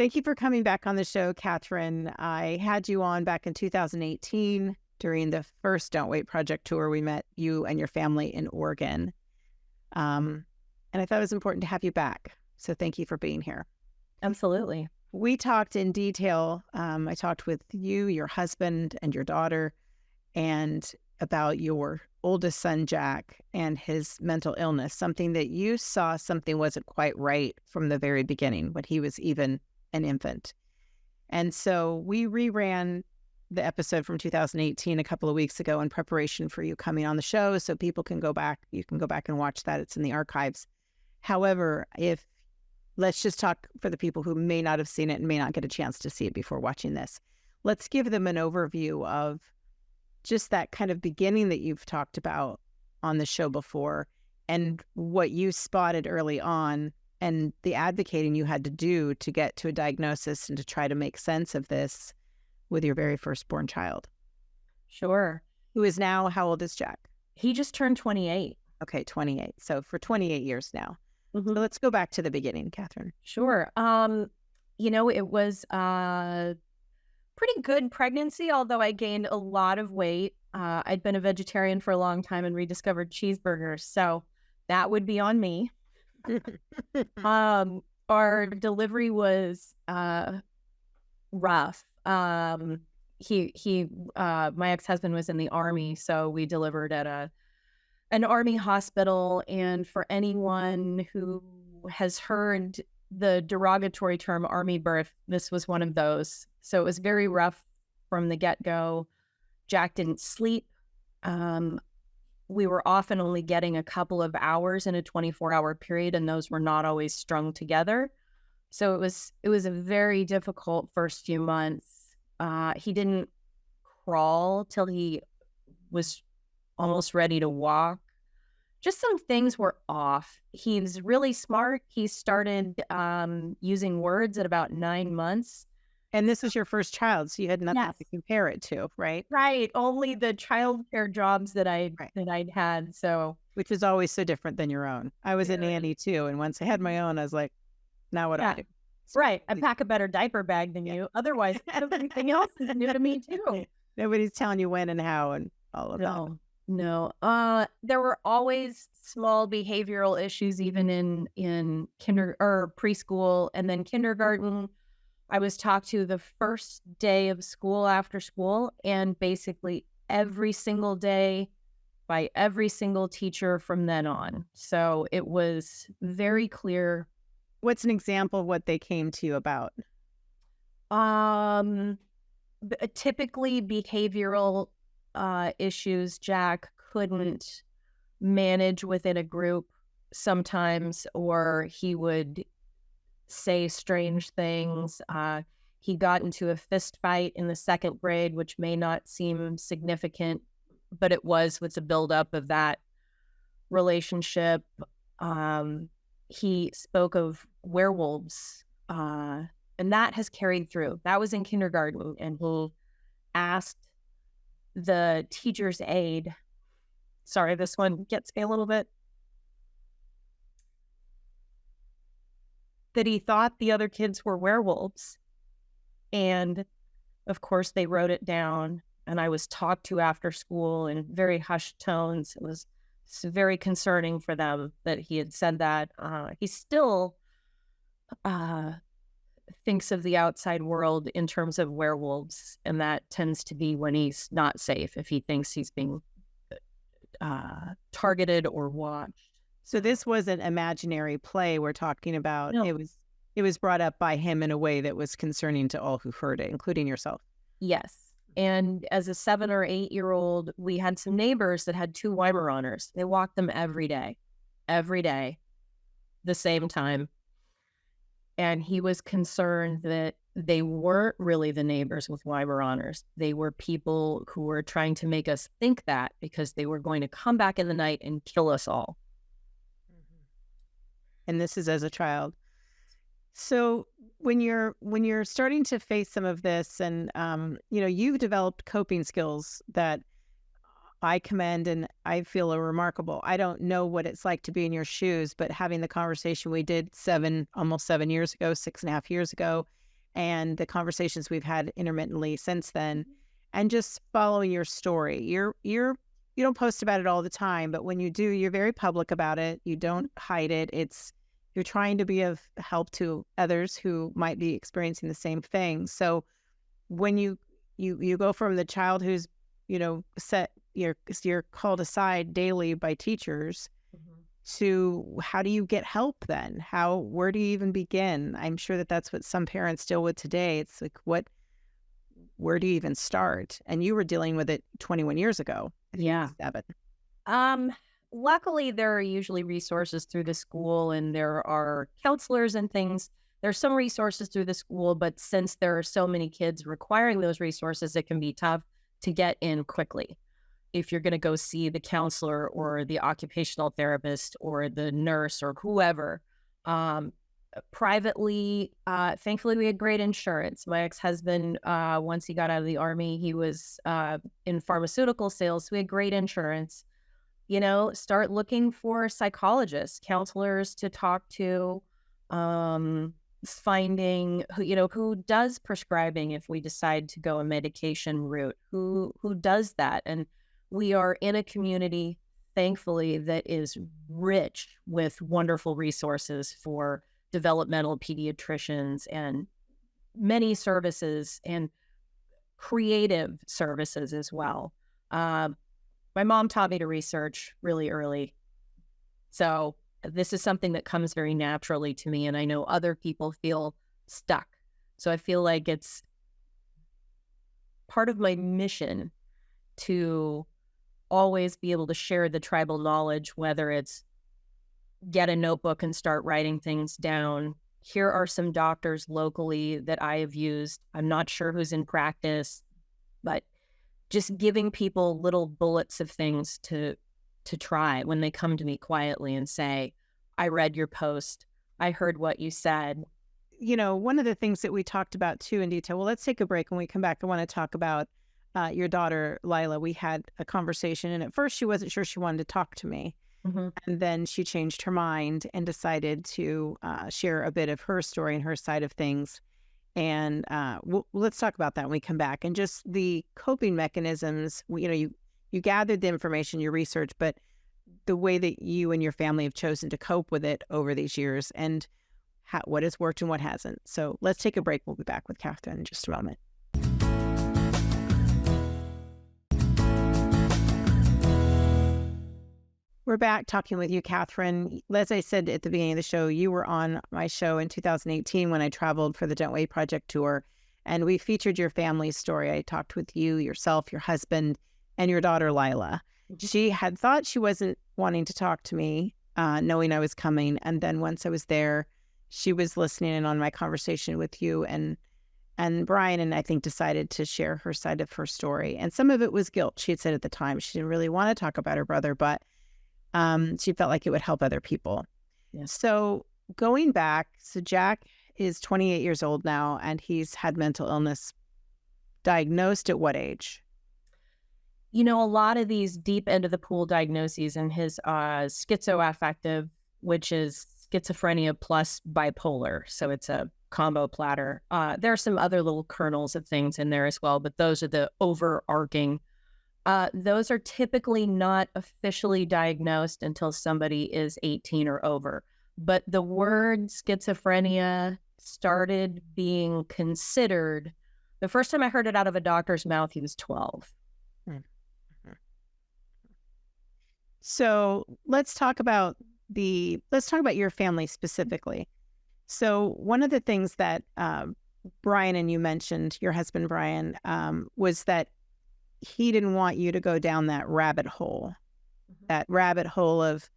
Thank you for coming back on the show, Kathryn. I had you on back in 2018 during the first Don't Wait Project tour. We met you and your family in Oregon. And I thought it was important to have you back. So thank you for being here. Absolutely. We talked in detail. I talked with you, your husband, and your daughter, and about your oldest son, Jack, and his mental illness, something that you saw something wasn't quite right from the very beginning when he was even an infant. And so we reran the episode from 2018 a couple of weeks ago in preparation for you coming on the show, so people can go back. You can go back and watch that. It's in the archives. However, let's just talk for the people who may not have seen it and may not get a chance to see it before watching this. Let's give them an overview of just that kind of beginning that you've talked about on the show before and what you spotted early on and the advocating you had to do to get to a diagnosis and to try to make sense of this with your very firstborn child. Sure. Who is now, how old is Jack? He just turned 28. Okay, 28. So for 28 years now. Mm-hmm. So let's go back to the beginning, Kathryn. Sure. It was a pretty good pregnancy, although I gained a lot of weight. I'd been a vegetarian for a long time and rediscovered cheeseburgers. So that would be on me. Our delivery was rough. My ex-husband was in the Army, so we delivered at an Army hospital. And for anyone who has heard the derogatory term Army birth, this was one of those. So it was very rough from the get-go. Jack didn't sleep. We were often only getting a couple of hours in a 24-hour period, and those were not always strung together. So it was a very difficult first few months. He didn't crawl till he was almost ready to walk. Just some things were off. He's really smart. He started using words at about 9 months. And this was your first child, so you had nothing Yes. to compare it to, right? Right. Only the childcare jobs that I'd had. So, Which is always so different than your own. I was a nanny too, and once I had my own, I was like, now what do I do? Right. I pack a better diaper bag than you. Otherwise, everything else is new to me too. Nobody's telling you when and how and all of that. No. There were always small behavioral issues, even in preschool, and then kindergarten. I was talked to the first day of school after school, and basically every single day by every single teacher from then on. So it was very clear. What's an example of what they came to you about? Typically behavioral issues. Jack couldn't manage within a group sometimes, or he would say strange things. He got into a fist fight in the second grade, which may not seem significant, but it was with the buildup of that relationship. He spoke of werewolves, and that has carried through. That was in kindergarten, and he asked the teacher's aide, sorry, this one gets me a little bit, that he thought the other kids were werewolves. And of course they wrote it down, and I was talked to after school in very hushed tones. It was very concerning for them that he had said that. He still thinks of the outside world in terms of werewolves, and that tends to be when he's not safe, if he thinks he's being targeted or watched. So this wasn't imaginary play we're talking about. No. It was brought up by him in a way that was concerning to all who heard it, including yourself. Yes. And as a 7 or 8 year old, we had some neighbors that had 2 Weimaraners. They walked them every day, the same time. And he was concerned that they weren't really the neighbors with Weimaraners. They were people who were trying to make us think that, because they were going to come back in the night and kill us all. And this is as a child. So when you're starting to face some of this, and you've developed coping skills that I commend and I feel are remarkable. I don't know what it's like to be in your shoes, but having the conversation we did almost 7 years ago, 6.5 years ago, and the conversations we've had intermittently since then, and just following your story. You don't post about it all the time, but when you do, you're very public about it. You don't hide it. You're trying to be of help to others who might be experiencing the same thing. So when you go from the child who's, you're called aside daily by teachers, to how do you get help then? Where do you even begin? I'm sure that that's what some parents deal with today. It's like, where do you even start? And you were dealing with it 21 years ago. Yeah. 7. Luckily, there are usually resources through the school, and there are counselors and things. There's some resources through the school, but since there are so many kids requiring those resources, it can be tough to get in quickly. If you're going to go see the counselor or the occupational therapist or the nurse or whoever, privately, thankfully, we had great insurance. My ex-husband, once he got out of the Army, he was in pharmaceutical sales. So we had great insurance. Start looking for psychologists, counselors to talk to, finding who does prescribing if we decide to go a medication route, who does that. And we are in a community, thankfully, that is rich with wonderful resources for developmental pediatricians and many services and creative services as well. My mom taught me to research really early. So this is something that comes very naturally to me, and I know other people feel stuck. So I feel like it's part of my mission to always be able to share the tribal knowledge, whether it's get a notebook and start writing things down. Here are some doctors locally that I have used. I'm not sure who's in practice, but just giving people little bullets of things to try when they come to me quietly and say, I read your post. I heard what you said. One of the things that we talked about too in detail, well, let's take a break. When we come back, I want to talk about your daughter, Lila. We had a conversation, and at first she wasn't sure she wanted to talk to me. Mm-hmm. And then she changed her mind and decided to share a bit of her story and her side of things. And let's talk about that when we come back. And just the coping mechanisms, you gathered the information, your research, but the way that you and your family have chosen to cope with it over these years, and what has worked and what hasn't. So let's take a break. We'll be back with Kathryn in just a moment. We're back talking with you, Kathryn. As I said at the beginning of the show, you were on my show in 2018 when I traveled for the Don't Wait Project tour, and we featured your family's story. I talked with you, yourself, your husband, and your daughter, Lila. She had thought she wasn't wanting to talk to me, knowing I was coming. And then once I was there, she was listening in on my conversation with you and Brian, and I think decided to share her side of her story. And some of it was guilt. She had said at the time she didn't really want to talk about her brother, but she felt like it would help other people. Yes. So going back, Jack is 28 years old now, and he's had mental illness. Diagnosed at what age? A lot of these deep end of the pool diagnoses, and his schizoaffective, which is schizophrenia plus bipolar. So it's a combo platter. There are some other little kernels of things in there as well, but those are the overarching. Those are typically not officially diagnosed until somebody is 18 or over. But the word schizophrenia started being considered. The first time I heard it out of a doctor's mouth, he was 12. So let's talk about your family specifically. So one of the things that Brian and you mentioned, your husband Brian, was that he didn't want you to go down that rabbit hole. Mm-hmm. That rabbit hole of,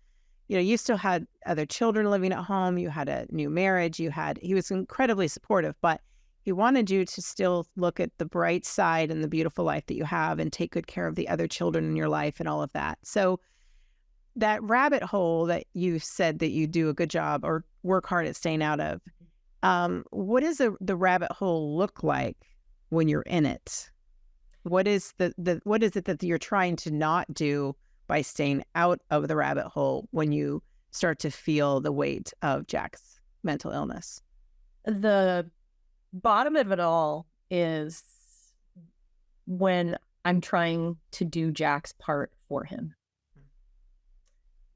you still had other children living at home, you had a new marriage, he was incredibly supportive, but he wanted you to still look at the bright side and the beautiful life that you have and take good care of the other children in your life and all of that. So that rabbit hole that you said that you do a good job or work hard at staying out of, what does the rabbit hole look like when you're in it? What is what is it that you're trying to not do by staying out of the rabbit hole when you start to feel the weight of Jack's mental illness? The bottom of it all is when I'm trying to do Jack's part for him.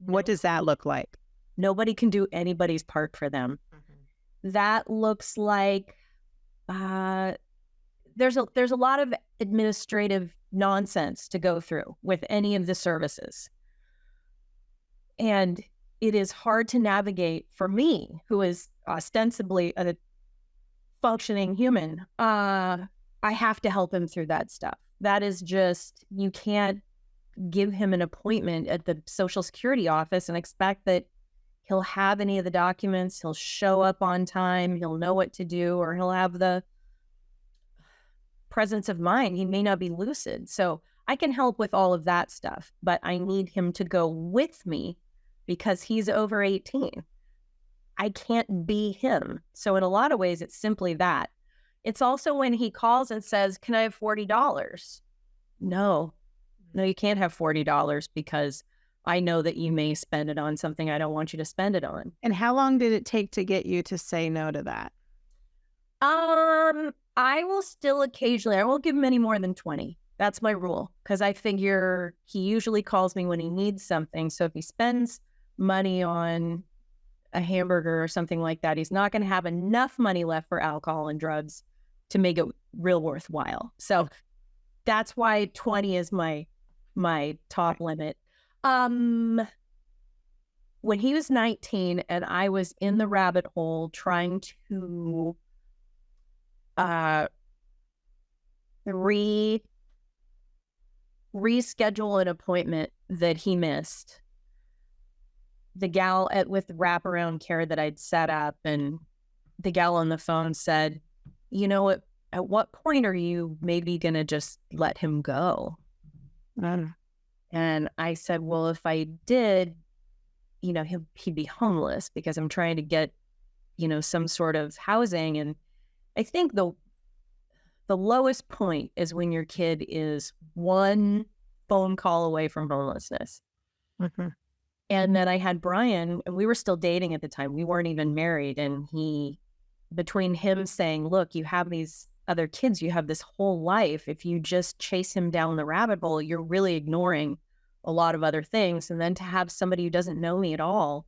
What does that look like? Nobody can do anybody's part for them. That looks like there's a lot of administrative nonsense to go through with any of the services. And it is hard to navigate for me, who is ostensibly a functioning human. I have to help him through that stuff. That is just, you can't give him an appointment at the Social Security office and expect that he'll have any of the documents, he'll show up on time, he'll know what to do, or he'll have the presence of mind. He may not be lucid. So I can help with all of that stuff, but I need him to go with me because he's over 18. I can't be him. So in a lot of ways, it's simply that. It's also when he calls and says, can I have $40? No, you can't have $40 because I know that you may spend it on something I don't want you to spend it on. And how long did it take to get you to say no to that? I will still occasionally, I won't give him any more than 20. That's my rule, because I figure he usually calls me when he needs something. So if he spends money on a hamburger or something like that, he's not going to have enough money left for alcohol and drugs to make it real worthwhile. So that's why 20 is my top limit. When he was 19 and I was in the rabbit hole trying to reschedule an appointment that he missed, the gal with wraparound care that I'd set up, and the gal on the phone said, you know what, at what point are you maybe going to just let him go? And I said, well, if I did, he'd be homeless because I'm trying to get, some sort of housing. And I think the lowest point is when your kid is one phone call away from homelessness. And then I had Brian, and we were still dating at the time. We weren't even married. And between him saying, look, you have these other kids, you have this whole life. If you just chase him down the rabbit hole, you're really ignoring a lot of other things. And then to have somebody who doesn't know me at all,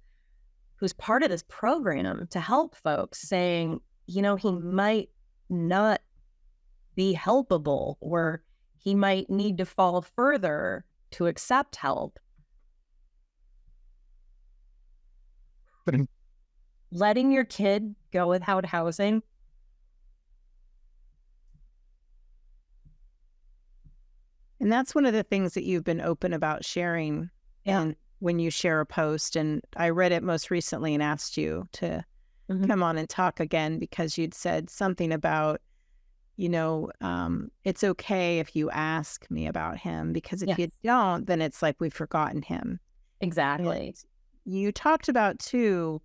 who's part of this program to help folks, saying, he might not be helpable, or he might need to fall further to accept help. Letting your kid go without housing. And that's one of the things that you've been open about sharing. Yeah. And when you share a post, and I read it most recently and asked you to come on and talk again, because you'd said something about, it's okay if you ask me about him, because if you don't, then it's like we've forgotten him. Exactly. And you talked about too,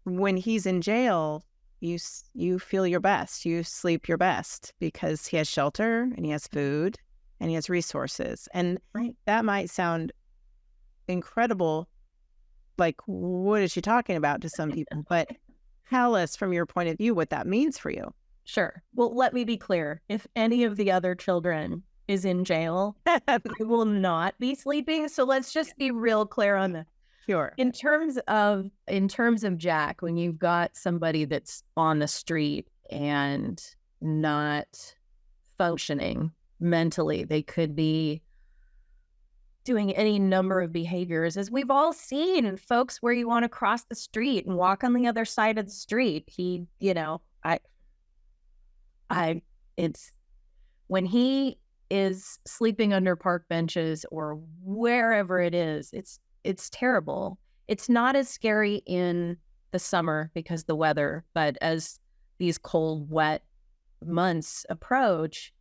when he's in jail, you feel your best, you sleep your best, because he has shelter and he has food and he has resources. And that might sound incredible, like, what is she talking about to some people? But tell us from your point of view what that means for you. Sure. Well, let me be clear. If any of the other children is in jail, I will not be sleeping. So let's just be real clear on that. Sure. In terms of Jack, when you've got somebody that's on the street and not functioning mentally, they could be doing any number of behaviors, as we've all seen, and folks where you want to cross the street and walk on the other side of the street. It's when he is sleeping under park benches or wherever it is, it's terrible. It's not as scary in the summer because the weather, but as these cold, wet months approach,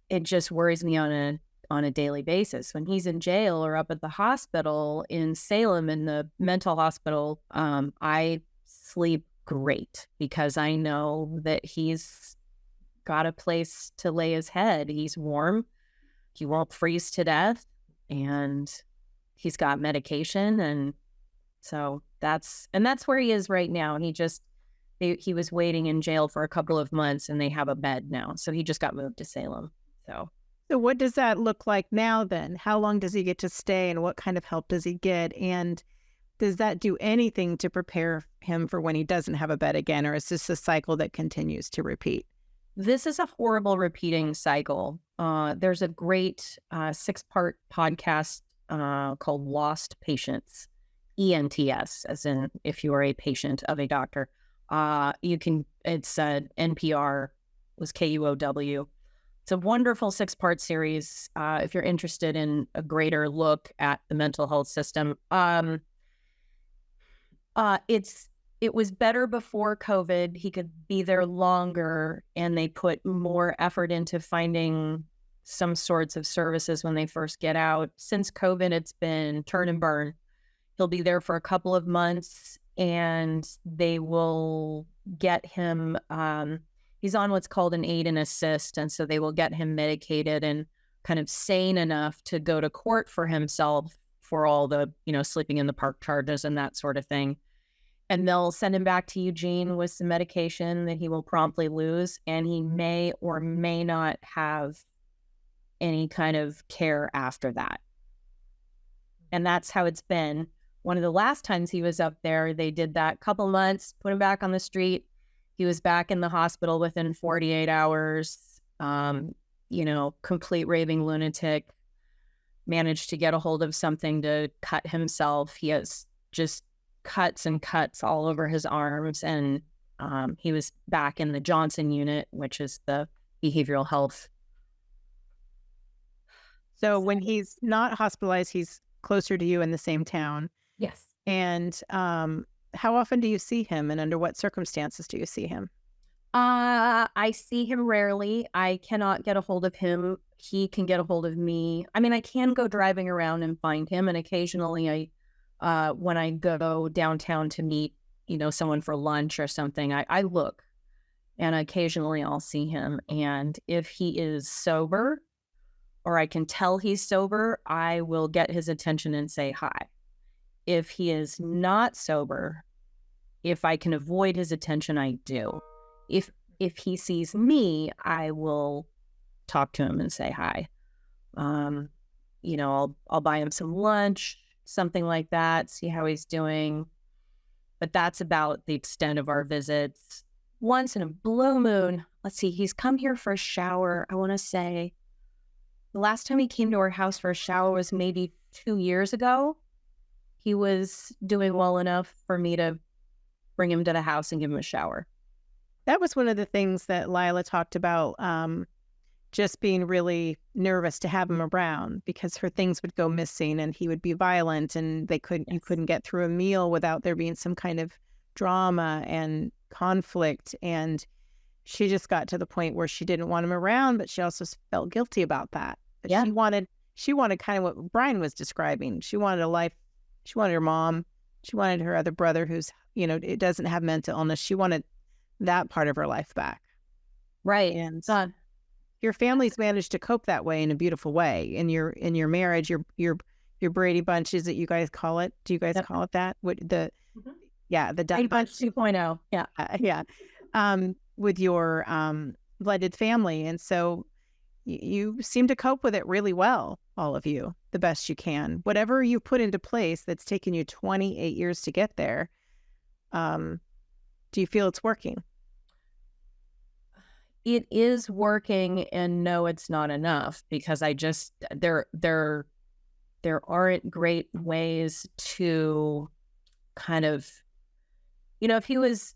it just worries me on a daily basis. When he's in jail or up at the hospital in Salem, in the mental hospital, I sleep great because I know that he's got a place to lay his head. He's warm. He won't freeze to death, and he's got medication. And so that's where he is right now. And he was waiting in jail for a couple of months, and they have a bed now. So he just got moved to Salem. So what does that look like now then? How long does he get to stay, and what kind of help does he get? And does that do anything to prepare him for when he doesn't have a bed again, or is this a cycle that continues to repeat? This is a horrible repeating cycle. There's a great 6-part podcast called Lost Patients, ENTS, as in if you are a patient of a doctor. It's NPR, was KUOW. It's a wonderful 6-part series if you're interested in a greater look at the mental health system. It was better before COVID. He could be there longer, and they put more effort into finding some sorts of services when they first get out. Since COVID, it's been turn and burn. He'll be there for a couple of months, and they will get him, he's on what's called an aid and assist, and so they will get him medicated and kind of sane enough to go to court for himself for all the, sleeping in the park charges and that sort of thing. And they'll send him back to Eugene with some medication that he will promptly lose, and he may or may not have any kind of care after that. And that's how it's been. One of the last times he was up there, they did that couple months, put him back on the street. He was back in the hospital within 48 hours, complete raving lunatic, managed to get a hold of something to cut himself. He has just cuts and cuts all over his arms, and he was back in the Johnson unit, which is the behavioral health. So when he's not hospitalized, he's closer to you in the same town. Yes. And how often do you see him, and under what circumstances do you see him? I see him rarely. I cannot get a hold of him. He can get a hold of me. I mean, I can go driving around and find him, and occasionally when I go downtown to meet, someone for lunch or something, I look, and occasionally I'll see him. And if he is sober, or I can tell he's sober, I will get his attention and say hi. If he is not sober, if I can avoid his attention, I do. If he sees me, I will talk to him and say hi. I'll buy him some lunch, something like that, see how he's doing. But that's about the extent of our visits. Once in a blue moon, let's see, he's come here for a shower. I want to say the last time he came to our house for a shower was maybe 2 years ago. He was doing well enough for me to bring him to the house and give him a shower. That was one of the things that Lila talked about, just being really nervous to have him around because her things would go missing and he would be violent, and you couldn't get through a meal without there being some kind of drama and conflict. And she just got to the point where she didn't want him around, but she also felt guilty about that. But yeah. She wanted kind of what Brian was describing. She wanted a life. She wanted her mom. She wanted her other brother who's, it doesn't have mental illness. She wanted that part of her life back. Right. And your family's managed to cope that way in a beautiful way. In your marriage, your Brady Bunch, is it you guys call it? Do you guys call it that? What the Brady Bunch 2.0. Yeah. With your blended family. And so you seem to cope with it really well, all of you, the best you can. Whatever you put into place that's taken you 28 years to get there, do you feel it's working? It is working, and no, it's not enough, because there aren't great ways to kind of, if he was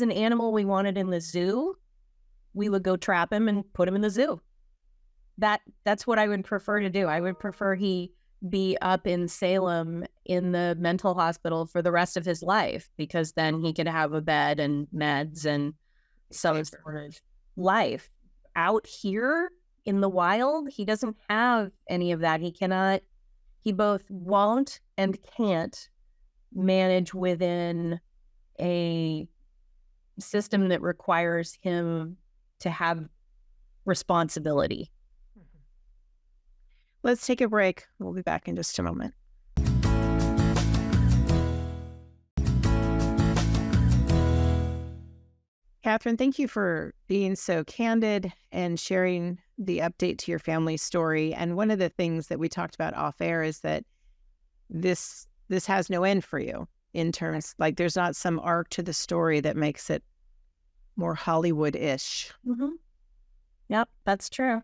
an animal we wanted in the zoo, we would go trap him and put him in the zoo. That's what I would prefer to do. I would prefer he be up in Salem in the mental hospital for the rest of his life, because then he could have a bed and meds and some sort of life. Out here in the wild, he doesn't have any of that. He both won't and can't manage within a system that requires him to have responsibility. Let's take a break. We'll be back in just a moment. Kathryn, thank you for being so candid and sharing the update to your family story. And one of the things that we talked about off air is that this has no end for you in terms, like, there's not some arc to the story that makes it more Hollywood-ish. Mm-hmm. Yep, that's true.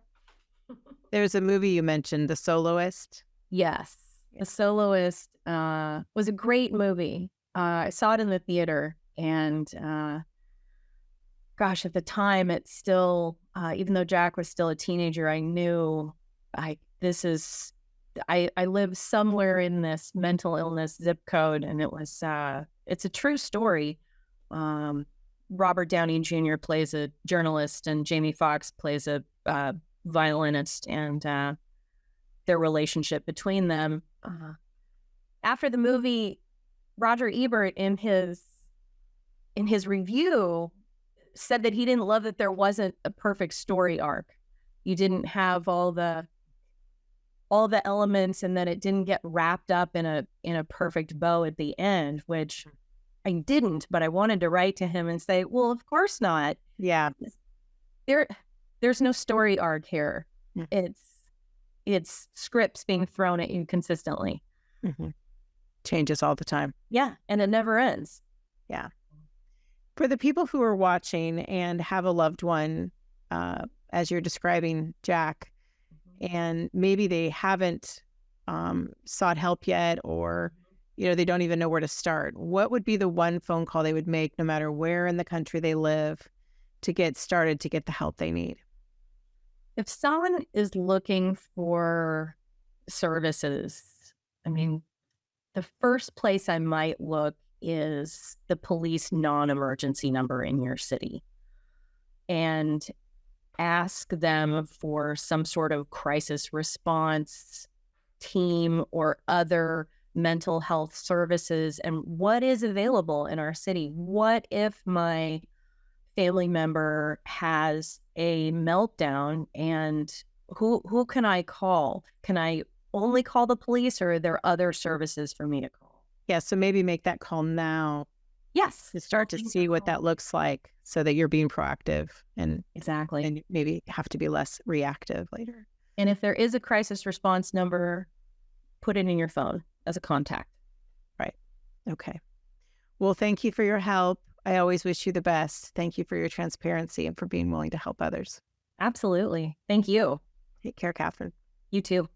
There's a movie you mentioned, The Soloist. Yes. The Soloist was a great movie. I saw it in the theater, and gosh, at the time, it's still, even though Jack was still a teenager, I knew I live somewhere in this mental illness zip code, and it's a true story. Robert Downey Jr. plays a journalist, and Jamie Foxx plays a violinist, and their relationship between them. After the movie, Roger Ebert in his review said that he didn't love that there wasn't a perfect story arc. You didn't have all the elements, and then it didn't get wrapped up in a perfect bow at the end, which I didn't, but I wanted to write to him and say, well, of course not. Yeah. There's no story arc here. Mm-hmm. It's scripts being thrown at you consistently. Mm-hmm. Changes all the time. Yeah, and it never ends. Yeah. For the people who are watching and have a loved one, as you're describing Jack, and maybe they haven't sought help yet, or they don't even know where to start, what would be the one phone call they would make, no matter where in the country they live, to get started, to get the help they need? If someone is looking for services, I mean, the first place I might look is the police non-emergency number in your city, and ask them for some sort of crisis response team or other mental health services, and what is available in our city. What if my family member has a meltdown, and who can I call? Can I only call the police, or are there other services for me to call? Yeah, so maybe make that call now. Yes. To start to see what that looks like, so that you're being proactive and exactly, and maybe have to be less reactive later. And if there is a crisis response number, put it in your phone as a contact. Right. Okay. Well, thank you for your help. I always wish you the best. Thank you for your transparency and for being willing to help others. Absolutely. Thank you. Take care, Kathryn. You too.